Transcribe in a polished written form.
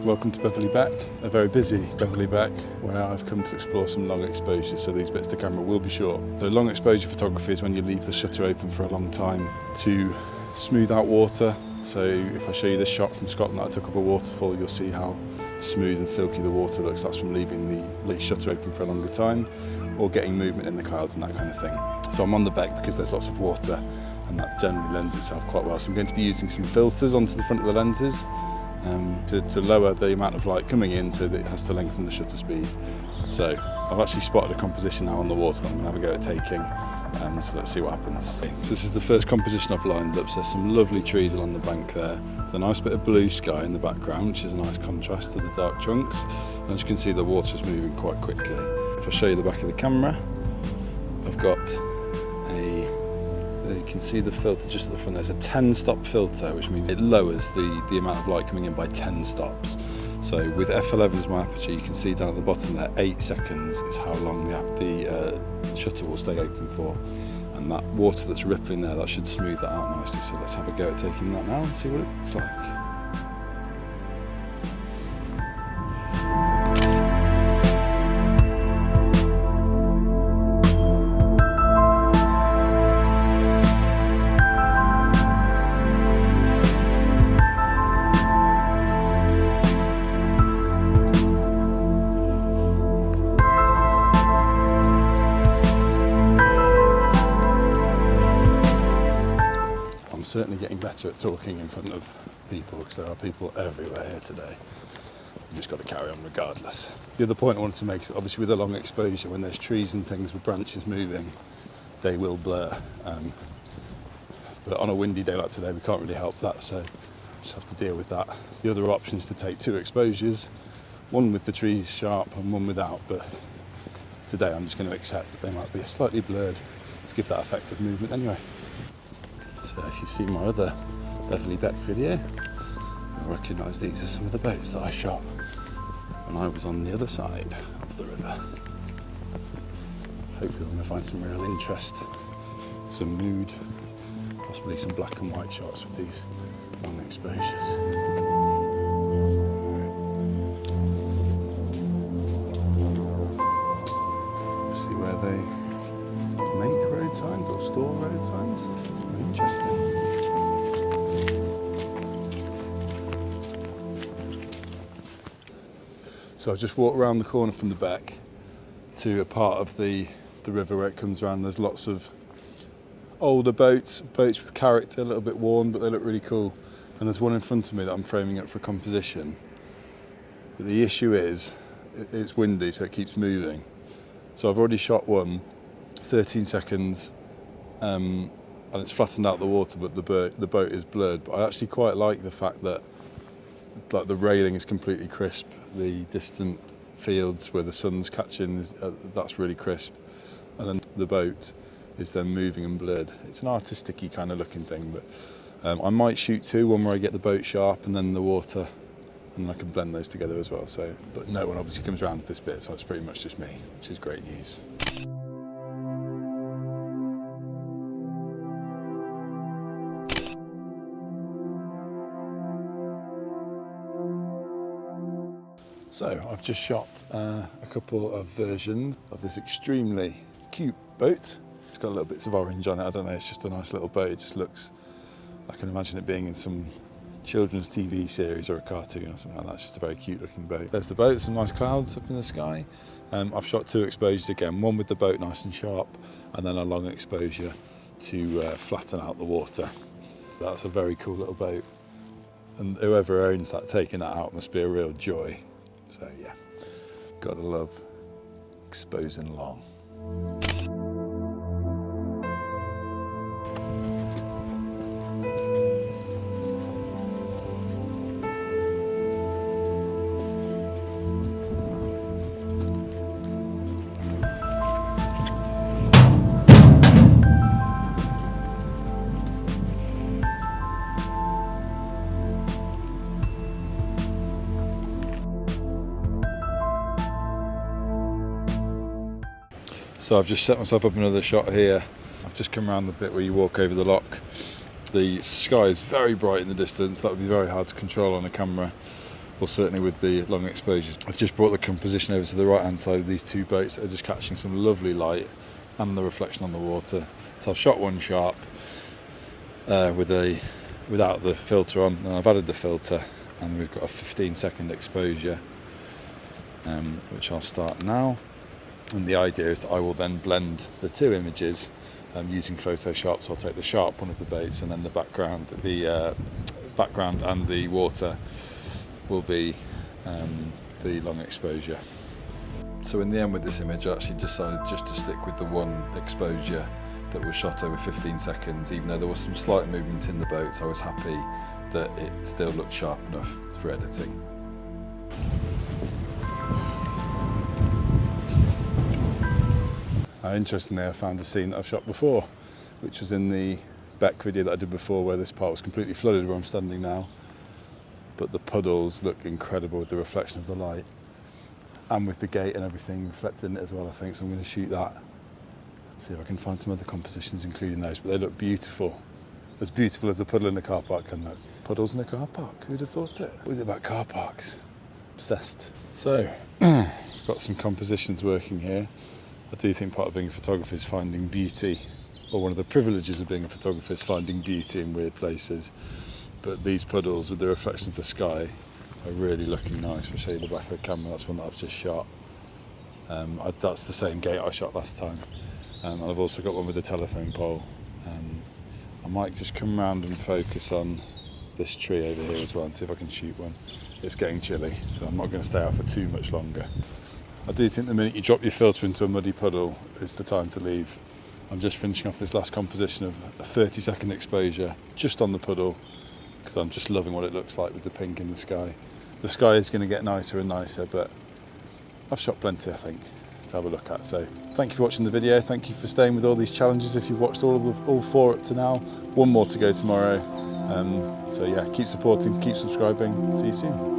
welcome to Beverley Beck, a very busy Beverley Beck, where I've come to explore some long exposures, so these bits to camera will be short. So long exposure photography is when you leave the shutter open for a long time to smooth out water. So if I show you this shot from Scotland that I took of a waterfall, you'll see how smooth and silky the water looks. That's from leaving the shutter open for a longer time, or getting movement in the clouds and that kind of thing. So I'm on the Beck because there's lots of water, and that generally lends itself quite well. So I'm going to be using some filters onto the front of the lenses to lower the amount of light coming in so that it has to lengthen the shutter speed. So I've actually spotted a composition now on the water that I'm going to have a go at taking, so let's see what happens. So this is the first composition I've lined up. So there's some lovely trees along the bank there. There's a nice bit of blue sky in the background, which is a nice contrast to the dark chunks. And as you can see, the water's moving quite quickly. If I show you the back of the camera, I've got you can see the filter just at the front. There's a 10-stop filter, which means it lowers the amount of light coming in by 10 stops. So with f11 as my aperture, you can see down at the bottom there, 8 seconds is how long the shutter will stay open for. And that water that's rippling there, that should smooth that out nicely. So let's have a go at taking that now and see what it looks like. Certainly getting better at talking in front of people, because there are people everywhere here today. You just got to carry on regardless. The other point I wanted to make is obviously with a long exposure, when there's trees and things with branches moving, they will blur. But on a windy day like today, we can't really help that, so just have to deal with that. The other option is to take 2 exposures, one with the trees sharp and one without, but today I'm just going to accept that they might be slightly blurred to give that effect of movement anyway. So if you've seen my other Beverley Beck video, you'll recognise these are some of the boats that I shot when I was on the other side of the river. Hopefully we're going to find some real interest, some mood, possibly some black and white shots with these long exposures. See where they make road signs or store road signs. Interesting. So I've just walked around the corner from the Beck to a part of the river where it comes around. There's lots of older boats with character, a little bit worn, but they look really cool. And there's one in front of me that I'm framing up for composition. But the issue is, it's windy, so it keeps moving. So I've already shot one, 13 seconds, and it's flattened out the water, but the boat is blurred. But I actually quite like the fact that like the railing is completely crisp. The distant fields where the sun's catching, that's really crisp. And then the boat is then moving and blurred. It's an artistic-y kind of looking thing, but I might shoot 2, one where I get the boat sharp and then the water, and I can blend those together as well. So, but no one obviously comes around to this bit, so it's pretty much just me, which is great news. So I've just shot a couple of versions of this extremely cute boat. It's got little bits of orange on it. I don't know, it's just a nice little boat. It just looks, I can imagine it being in some children's TV series or a cartoon or something like that. It's just a very cute looking boat. There's the boat, some nice clouds up in the sky. I've shot 2 exposures again, one with the boat nice and sharp, and then a long exposure to flatten out the water. That's a very cool little boat. And whoever owns that, taking that out must be a real joy. So yeah, gotta love exposing long. So I've just set myself up another shot here. I've just come around the bit where you walk over the lock. The sky is very bright in the distance. That would be very hard to control on a camera. or certainly with the long exposures. I've just brought the composition over to the right hand side of these two boats that are just catching some lovely light and the reflection on the water. So I've shot one sharp without the filter on, and I've added the filter, and we've got a 15-second exposure, which I'll start now. And the idea is that I will then blend the two images using Photoshop. So I'll take the sharp one of the boats, and then the background and the water will be the long exposure. So in the end with this image, I actually decided just to stick with the one exposure that was shot over 15 seconds. Even though there was some slight movement in the boat, I was happy that it still looked sharp enough for editing. Interestingly, I found a scene that I've shot before, which was in the Beck video that I did before, where this part was completely flooded where I'm standing now, but the puddles look incredible with the reflection of the light and with the gate and everything reflected in it as well, I think. So I'm going to shoot that, see if I can find some other compositions including those, but they look beautiful as a puddle in a car park can look. Puddles in a car park, who'd have thought it? What was it about car parks? Obsessed. So got some compositions working here. I do think part of being a photographer is finding beauty, or one of the privileges of being a photographer is finding beauty in weird places. But these puddles with the reflection of the sky are really looking nice. I'll show you the back of the camera. That's one that I've just shot. That's the same gate I shot last time. And I've also got one with a telephone pole. I might just come round and focus on this tree over here as well and see if I can shoot one. It's getting chilly, so I'm not going to stay out for too much longer. I do think the minute you drop your filter into a muddy puddle, it's the time to leave. I'm just finishing off this last composition of a 30-second exposure just on the puddle, because I'm just loving what it looks like with the pink in the sky. The sky is going to get nicer and nicer, but I've shot plenty, I think, to have a look at. So thank you for watching the video. Thank you for staying with all these challenges. If you've watched all four up to now, one more to go tomorrow. So yeah, keep supporting, keep subscribing. See you soon.